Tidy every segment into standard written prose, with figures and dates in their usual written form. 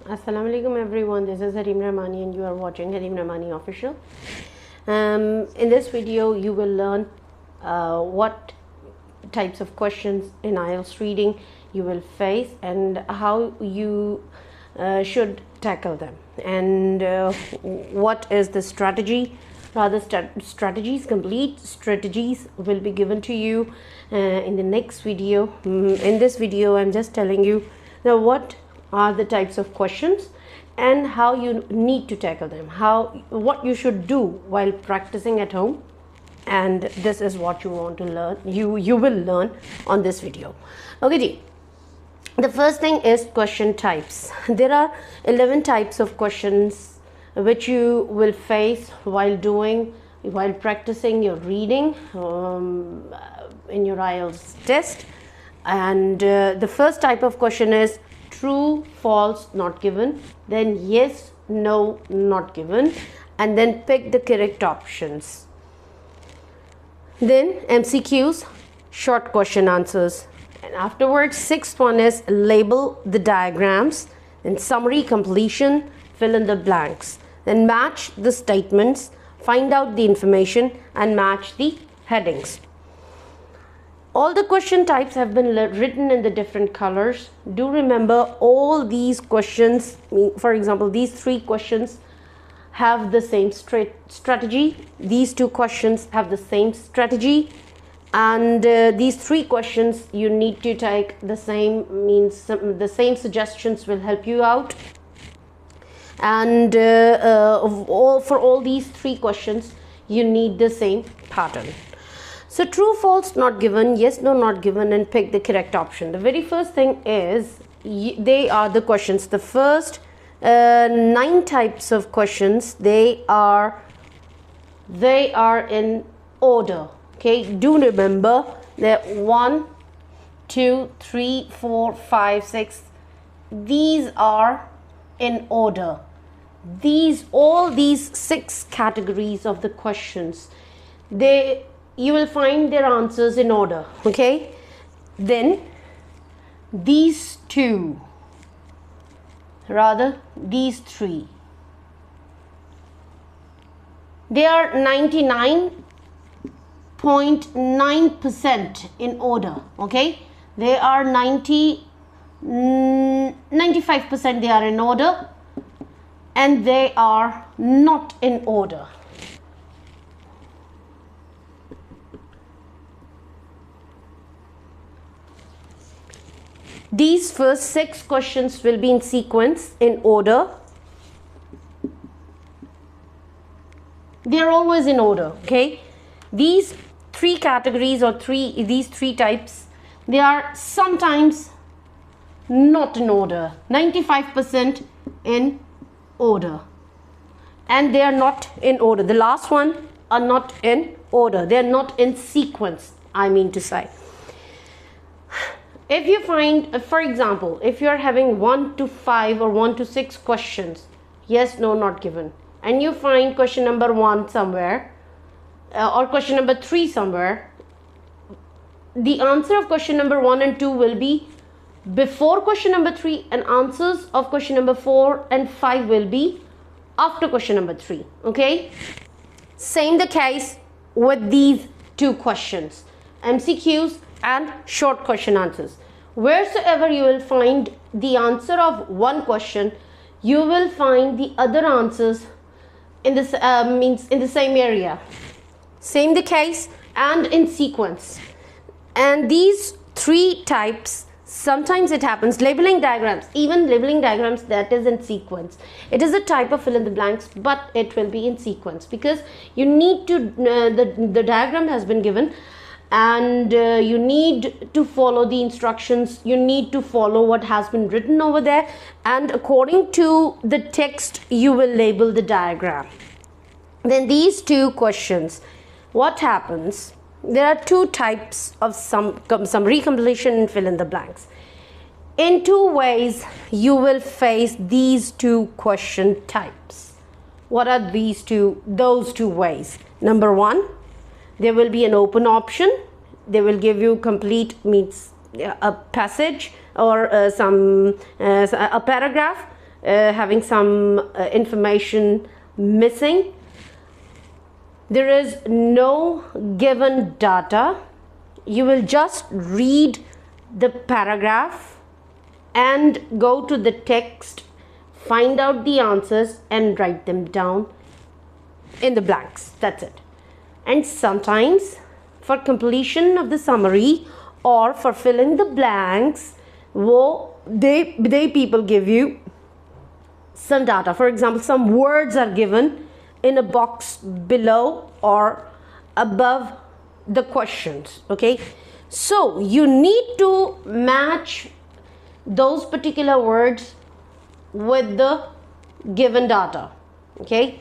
Assalamu alaikum everyone, this is Harim Rahmani and you are watching Harim Rahmani Official. In this video you will learn what types of questions in IELTS reading you will face and how you should tackle them, and what is the strategy. Complete strategies will be given to you in the next video. In this video I'm just telling you now what are the types of questions and how you need to tackle them, what you should do while practicing at home, and this is what you want to learn, you will learn on this video. Okay ji. The first thing is question types. There are 11 types of questions which you will face while practicing your reading in your IELTS test, and the first type of question is true, false, not given, then yes, no, not given, and then pick the correct options. Then MCQs, short question answers, and afterwards sixth one is label the diagrams, then summary completion, fill in the blanks, then match the statements, find out the information and match the headings. All the question types have been written in the different colors. Do remember all these questions, for example these three questions have the same strategy, these two questions have the same strategy, and these three questions you need to take the same, the same suggestions will help you out, and for all these three questions you need the same pattern. So true, false, not given, yes, no, not given, and pick the correct option. The very first thing is, they are the questions. The first 9 types of questions, they are in order. Okay, do remember that 1, 2, 3, 4, 5, 6. These are in order. All these 6 categories of the questions, you will find their answers in order. Okay, then these 2, rather these 3, they are 99.9% in order. Okay, they are 95% they are in order, and they are not in order. These first 6 questions will be in sequence, in order. They are always in order. Okay, these 3 categories or these 3 types, they are sometimes not in order. 95% in order, and they are not in order. The last one are not in order. They are not in sequence, I mean to say. If you find, for example, if you are having 1 to 5 or 1 to 6 questions, yes, no, not given, and you find question number 1 somewhere or question number 3 somewhere, the answer of question number 1 and 2 will be before question number 3, and answers of question number 4 and 5 will be after question number 3. Okay, same the case with these 2 questions, MCQs and short question answers. Wheresoever you will find the answer of one question, you will find the other answers in this in the same area, same the case, and in sequence. And these 3 types, sometimes it happens, labeling diagrams, even labeling diagrams, that is in sequence. It is a type of fill in the blanks, but it will be in sequence because you need to the diagram has been given, and you need to follow the instructions, you need to follow what has been written over there, and according to the text you will label the diagram. Then these 2 questions, what happens, there are 2 types of summary completion and fill in the blanks. In 2 ways you will face these 2 question types. What are those two ways? Number 1, there will be an open option. They will give you complete a passage or a paragraph having some information missing. There is no given data. You will just read the paragraph and go to the text, find out the answers and write them down in the blanks. That's it. And sometimes for completion of the summary or for filling the blanks, they people give you some data. For example, some words are given in a box below or above the questions. Okay, so you need to match those particular words with the given data. Okay,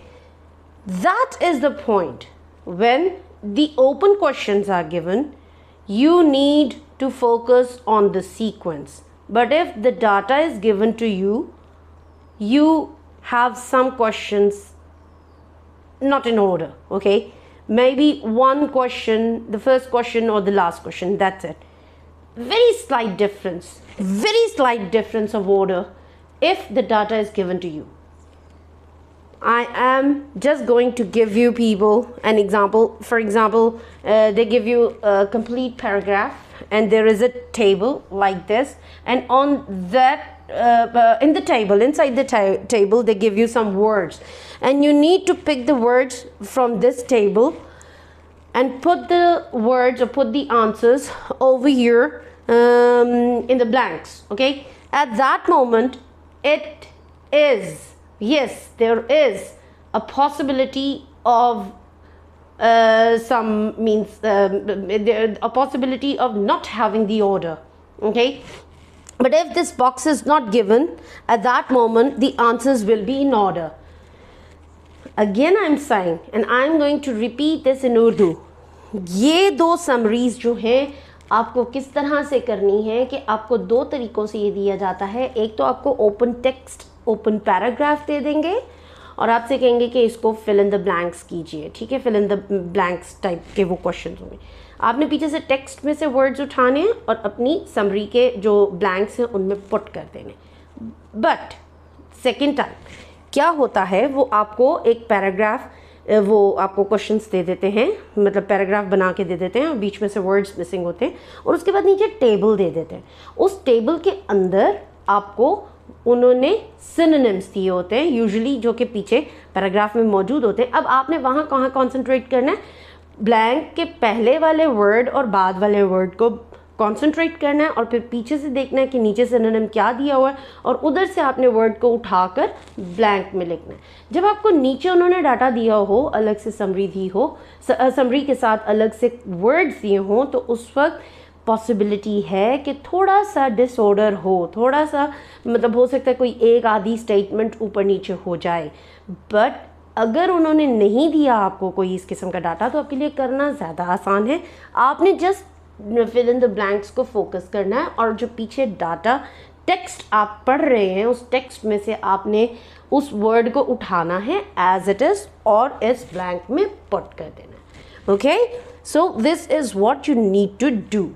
that is the point. When the open questions are given, you need to focus on the sequence. But if the data is given to you, you have some questions not in order. Okay, maybe one question, the first question or the last question, that's it. Very slight difference of order if the data is given to you. I am just going to give you people an example. For example, they give you a complete paragraph and there is a table like this, and on that in the table, inside the table, they give you some words, and you need to pick the words from this table and put the words or put the answers over here in the blanks. Okay, at that moment it is, yes, there is a possibility of a possibility of not having the order. Okay, but if this box is not given, at that moment the answers will be in order. Again I'm saying, and I'm going to repeat this in Urdu, ये दो summaries जो हैं आपको किस तरह से करनी है कि आपको दो तरीक़ों से ये दिया जाता है. एक तो आपको ओपन टेक्स्ट, ओपन पैराग्राफ दे देंगे और आपसे कहेंगे कि इसको फिल इन द ब्लैंक्स कीजिए. ठीक है, fill in the blanks type के वो क्वेश्चन होंगे. आपने पीछे से टेक्स्ट में से वर्ड्स उठाने हैं और अपनी समरी के जो ब्लैंक्स हैं उनमें पुट कर देने. बट सेकेंड टाइम क्या होता है, वो आपको एक पैराग्राफ, वो आपको क्वेश्चंस दे देते हैं, मतलब पैराग्राफ बना के दे देते हैं और बीच में से वर्ड्स मिसिंग होते हैं और उसके बाद नीचे टेबल दे देते हैं. उस टेबल के अंदर आपको उन्होंने सिनोनिम्स दिए होते हैं यूजुअली, जो कि पीछे पैराग्राफ में मौजूद होते हैं. अब आपने वहाँ कहाँ कॉन्सेंट्रेट करना है, ब्लैंक के पहले वाले वर्ड और बाद वाले वर्ड को कॉन्सेंट्रेट करना है और फिर पीछे से देखना है कि नीचे सिनोनिम क्या दिया हुआ है और उधर से आपने वर्ड को उठाकर ब्लैंक में लिखना है. जब आपको नीचे उन्होंने डाटा दिया हो, अलग से समरी दी हो, समरी के साथ अलग से वर्ड्स दिए हों, तो उस वक्त पॉसिबिलिटी है कि थोड़ा सा डिसऑर्डर हो, थोड़ा सा मतलब हो सकता है कोई एक आधी स्टेटमेंट ऊपर नीचे हो जाए. बट अगर उन्होंने नहीं दिया आपको कोई इस किस्म का डाटा, तो आपके लिए करना ज़्यादा आसान है. आपने just fill in the blanks को फोकस करना है और जो पीछे डाटा टेक्स्ट आप पढ़ रहे हैं उस टेक्स्ट में से आपने उस वर्ड को उठाना है एज इट इज़ और इस ब्लैंक में पुट कर देना है. Okay, so this is what you need to do.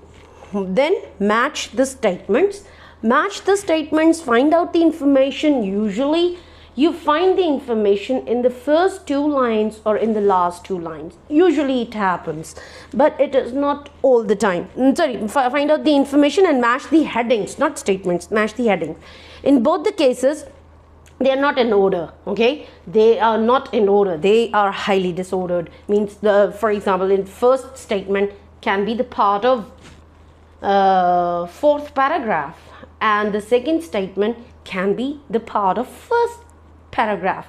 Then match the statements. Find out the information. Usually you find the information in the first two lines or in the last two lines. Usually it happens, but it is not all the time. Find out the information and match the headings, not statements, match the headings. In both the cases, they are not in order. Okay, they are not in order, they are highly disordered. Means for example, in first statement can be the part of fourth paragraph and the second statement can be the part of first paragraph.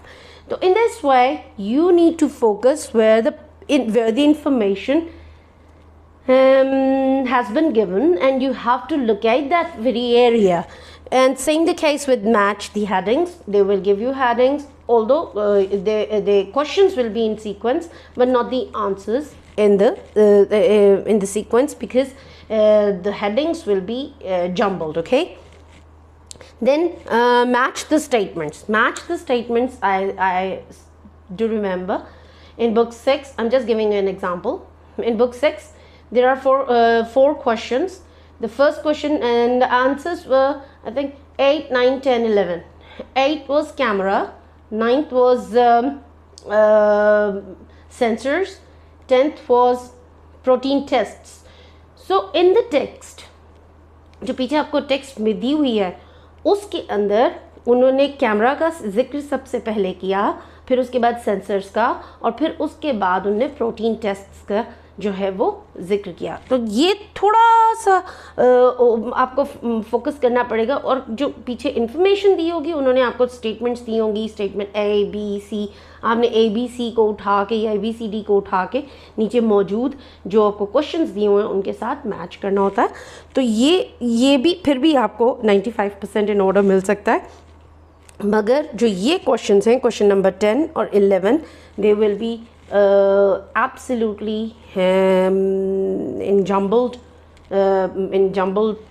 So in this way you need to focus where the information has been given and you have to locate that very area. And same the case with match the headings. They will give you headings, although the questions will be in sequence but not the answers in the sequence, because the headings will be jumbled. Okay, then match the statements. I do remember in book 6, I'm just giving you an example. In book 6 there are four questions. The first question and the answers were, I think, 8, 9, 10, 11. 8th was camera, 9th was sensors, 10th was protein tests. So in the text, जो पीछे आपको text में दी हुई है उसके अंदर उन्होंने camera का जिक्र सबसे पहले किया, फिर उसके बाद सेंसर्स का, और फिर उसके बाद उन्होंने प्रोटीन टेस्ट्स का जो है वो जिक्र किया. तो ये थोड़ा सा आपको फोकस करना पड़ेगा. और जो पीछे इंफॉर्मेशन दी होगी उन्होंने आपको स्टेटमेंट्स दी होंगी, स्टेटमेंट ए बी सी, आपने ए बी सी को उठा के या ए बी सी डी को उठा के नीचे मौजूद जो आपको क्वेश्चंस दिए हुए हैं उनके साथ मैच करना होता है. तो ये भी फिर भी आपको 95% इन ऑर्डर मिल सकता है. मगर जो ये क्वेश्चंस हैं, क्वेश्चन नंबर 10 और 11, they will be absolutely in jumbled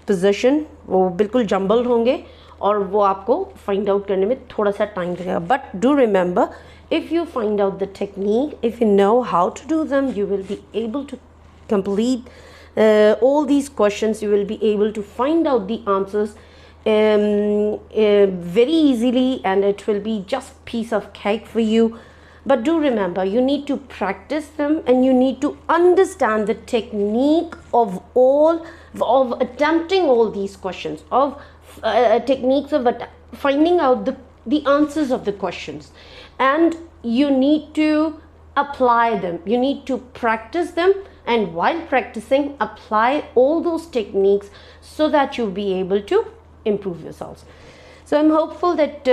position. वो बिल्कुल jumbled होंगे और वो आपको find out करने में थोड़ा सा टाइम लगेगा. But do remember, if you find out the technique, if you know how to do them, you will be able to complete all these questions. You will be able to find out the answers very easily, and it will be just piece of cake for you. But do remember, you need to practice them, and you need to understand the technique of attempting all these questions, of techniques of finding out the answers of the questions. And you need to apply them. You need to practice them, and while practicing, apply all those techniques so that you'll be able to improve yourselves. So I'm hopeful that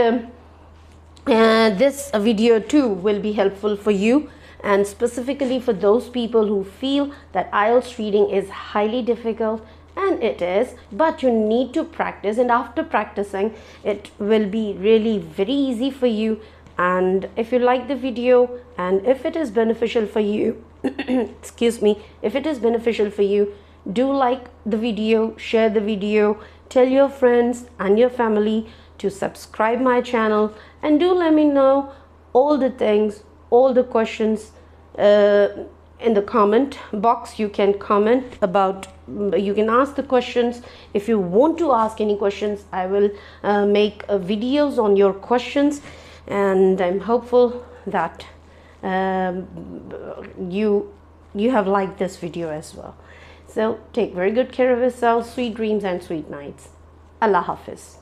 this video too will be helpful for you, and specifically for those people who feel that IELTS reading is highly difficult. And it is, but you need to practice, and after practicing it will be really very easy for you. And if you like the video, and if it is beneficial for you excuse me, if it is beneficial for you, do like the video, share the video, tell your friends and your family to subscribe my channel, and do let me know all the things, all the questions in the comment box. You can comment about, you can ask the questions. If you want to ask any questions, I will make videos on your questions, and I'm hopeful that you have liked this video as well. So take very good care of yourself. Sweet dreams and sweet nights. Allah Hafiz.